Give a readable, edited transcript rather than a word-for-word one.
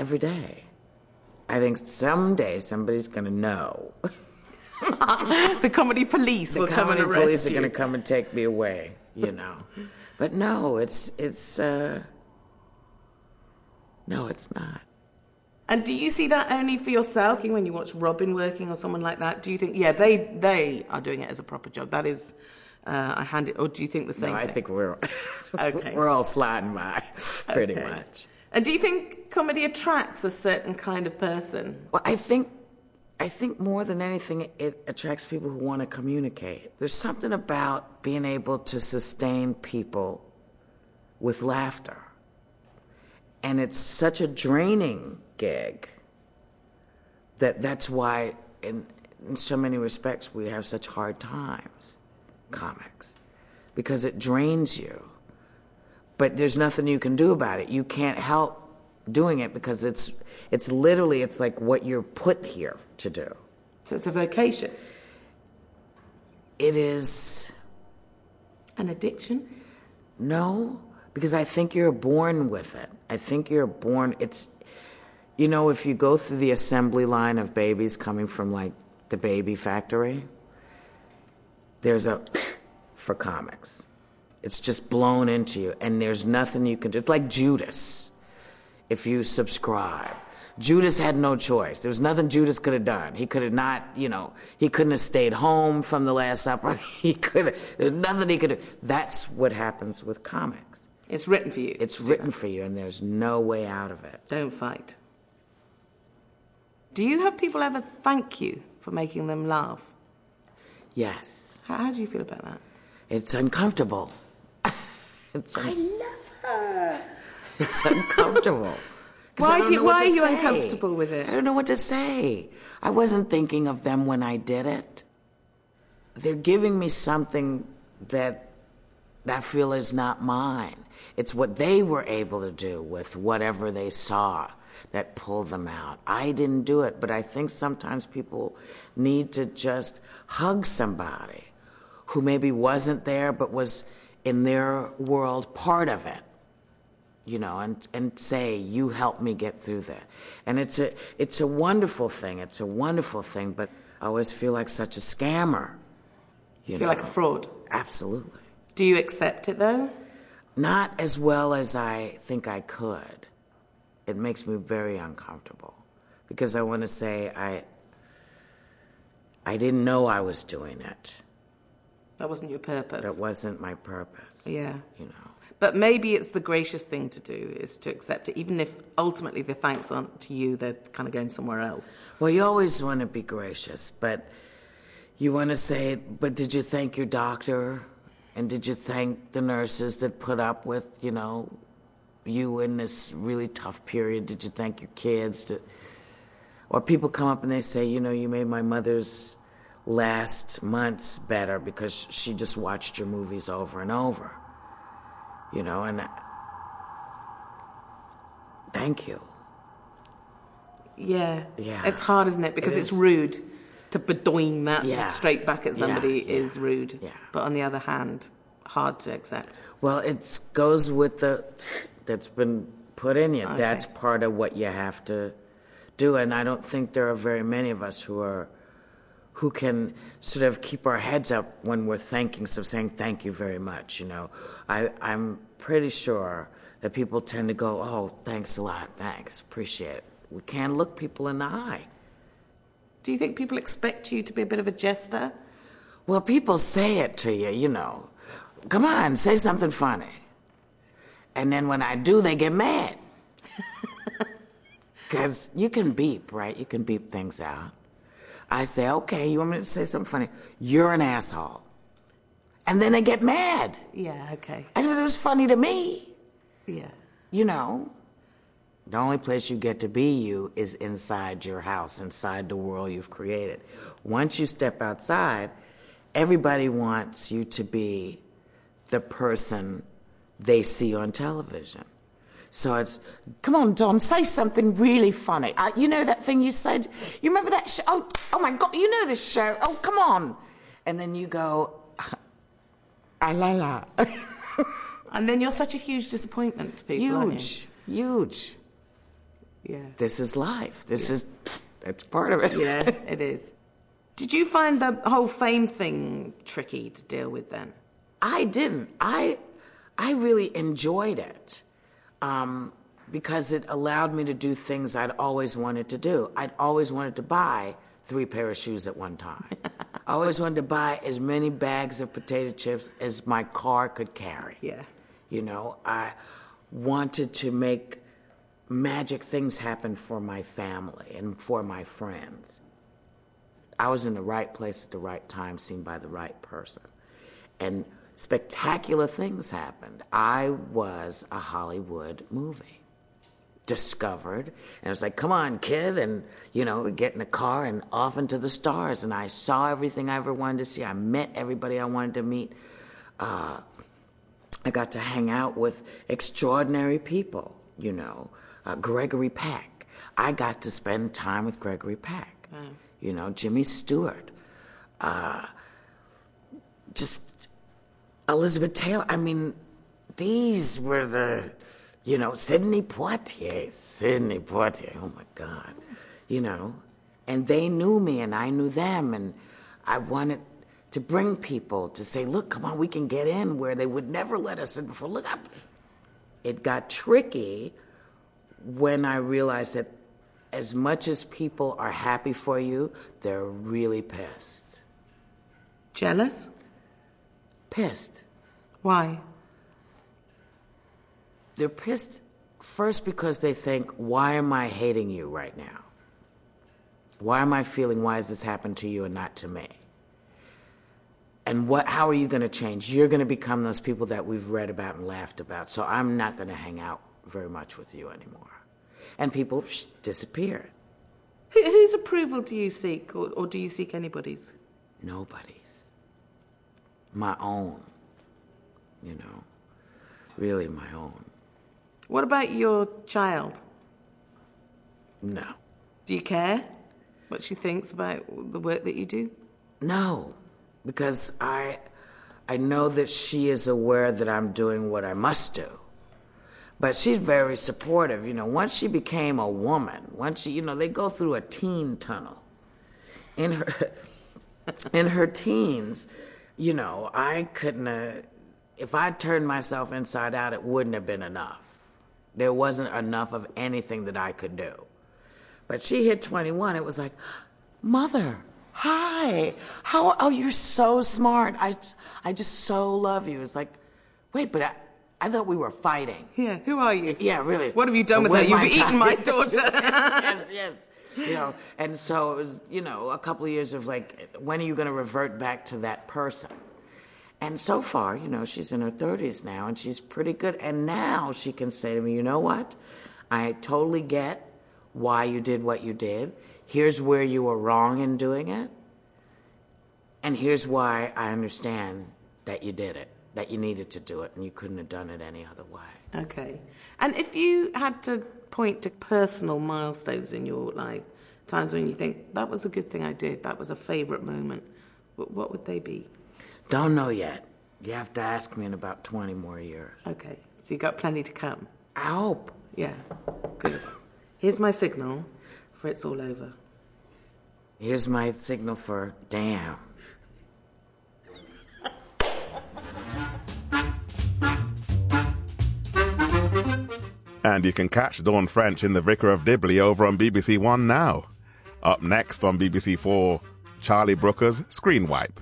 every day. I think someday somebody's going to know. The comedy police will come and arrest you. The comedy police are going to come and take me away, you know. But no, it's not. And do you see that only for yourself? When you watch Robin working or someone like that, do you think, yeah, they are doing it as a proper job? That is, I hand it, or do you think the same thing? I think we're okay. We're all sliding by, pretty much. And do you think comedy attracts a certain kind of person? Well, I think more than anything, it attracts people who want to communicate. There's something about being able to sustain people with laughter. And it's such a draining gig that's why, in so many respects, we have such hard times, comics, because it drains you. But there's nothing you can do about it. You can't help doing it because it's literally, it's like what you're put here to do. So it's a vocation. It is. An addiction? No, because I think you're born with it. I think you're born, it's, you know, if you go through the assembly line of babies coming from like the baby factory, there's a for comics. It's just blown into you, and there's nothing you can do. It's like Judas, if you subscribe. Judas had no choice. There was nothing Judas could have done. He could have not, you know, he couldn't have stayed home from the Last Supper. There's nothing he could do. That's what happens with comics. It's written for you. It's written for you, and there's no way out of it. Don't fight. Do you have people ever thank you for making them laugh? Yes. How do you feel about that? It's uncomfortable. I love her. It's uncomfortable. Why are you uncomfortable with it? I don't know what to say. I wasn't thinking of them when I did it. They're giving me something that I feel is not mine. It's what they were able to do with whatever they saw that pulled them out. I didn't do it, but I think sometimes people need to just hug somebody who maybe wasn't there but was in their world part of it, you know, and say, you helped me get through that. And it's a wonderful thing. It's a wonderful thing, but I always feel like such a scammer. You feel like a fraud? Absolutely. Do you accept it, though? Not as well as I think I could. It makes me very uncomfortable because I want to say I didn't know I was doing it. That wasn't your purpose. That wasn't my purpose. Yeah. You know. But maybe it's the gracious thing to do, is to accept it, even if ultimately the thanks aren't to you, they're kind of going somewhere else. Well, you always want to be gracious, but you want to say, but did you thank your doctor? And did you thank the nurses that put up with, you know, you in this really tough period? Did you thank your kids? Or people come up and they say, you know, you made my mother's last months better because she just watched your movies over and over. You know, and thank you. Yeah. Yeah. It's hard, isn't it? Because it's rude to bedoing that straight back at somebody is rude. Yeah. But on the other hand, hard to accept. Well, it goes with that's been put in you. Okay. That's part of what you have to do. And I don't think there are very many of us who can sort of keep our heads up when we're saying thank you very much, you know. I'm pretty sure that people tend to go, oh, thanks a lot, thanks, appreciate it. We can't look people in the eye. Do you think people expect you to be a bit of a jester? Well, people say it to you, you know. Come on, say something funny. And then when I do, they get mad. Because you can beep, right? You can beep things out. I say, okay, you want me to say something funny? You're an asshole. And then they get mad. Yeah, okay. I said, it was funny to me. Yeah. You know, the only place you get to be you is inside your house, inside the world you've created. Once you step outside, everybody wants you to be the person they see on television. So it's, come on, Don, say something really funny. You know that thing you said? You remember that show? Oh my God, you know this show. Oh, come on. And then you go, la la. And then you're such a huge disappointment to people, aren't you? Huge. This is life. It's part of it. Yeah, it is. Did you find the whole fame thing tricky to deal with then? I didn't. I really enjoyed it because it allowed me to do things I'd always wanted to do. I'd always wanted to buy 3 pairs of shoes at one time. I always wanted to buy as many bags of potato chips as my car could carry. Yeah. You know, I wanted to make magic things happen for my family and for my friends. I was in the right place at the right time, seen by the right person. And spectacular things happened. I was a Hollywood movie. Discovered, and it was like, come on, kid, and, you know, get in the car and off into the stars, and I saw everything I ever wanted to see. I met everybody I wanted to meet. I got to hang out with extraordinary people, you know, Gregory Peck. I got to spend time with Gregory Peck, you know, Jimmy Stewart, just Elizabeth Taylor. I mean, these were the... You know, Sidney Poitier, oh my God, you know, and they knew me and I knew them, and I wanted to bring people to say, look, come on, we can get in where they would never let us in before. Look up. It got tricky when I realized that as much as people are happy for you, they're really pissed. Jealous? Pissed. Why? They're pissed first because they think, why am I hating you right now? Why am I feeling, why has this happened to you and not to me? And how are you going to change? You're going to become those people that we've read about and laughed about, so I'm not going to hang out very much with you anymore. And people disappear. Whose approval do you seek, or do you seek anybody's? Nobody's. My own, you know, really my own. What about your child? No. Do you care what she thinks about the work that you do? No, because I know that she is aware that I'm doing what I must do. But she's very supportive. You know, once she became a woman, they go through a teen tunnel. In her teens, you know, I couldn't if I turned myself inside out, it wouldn't have been enough. There wasn't enough of anything that I could do. But she hit 21, it was like, Mother, hi, oh, you're so smart. I just so love you. It's like, wait, but I thought we were fighting. Yeah, who are you? Yeah, really. What have you done with her? You've eaten my daughter. yes. You know, and so it was, you know, a couple of years of like, when are you going to revert back to that person? And so far, you know, she's in her 30s now, and she's pretty good. And now she can say to me, you know what? I totally get why you did what you did. Here's where you were wrong in doing it. And here's why I understand that you did it, that you needed to do it, and you couldn't have done it any other way. Okay. And if you had to point to personal milestones in your life, times when you think, that was a good thing I did, that was a favourite moment, what would they be? Don't know yet. You have to ask me in about 20 more years. Okay, so you got plenty to come. I hope. Yeah, good. Here's my signal for it's all over. Here's my signal for damn. And you can catch Dawn French in The Vicar of Dibley over on BBC One now. Up next on BBC 4, Charlie Brooker's Screen Wipe.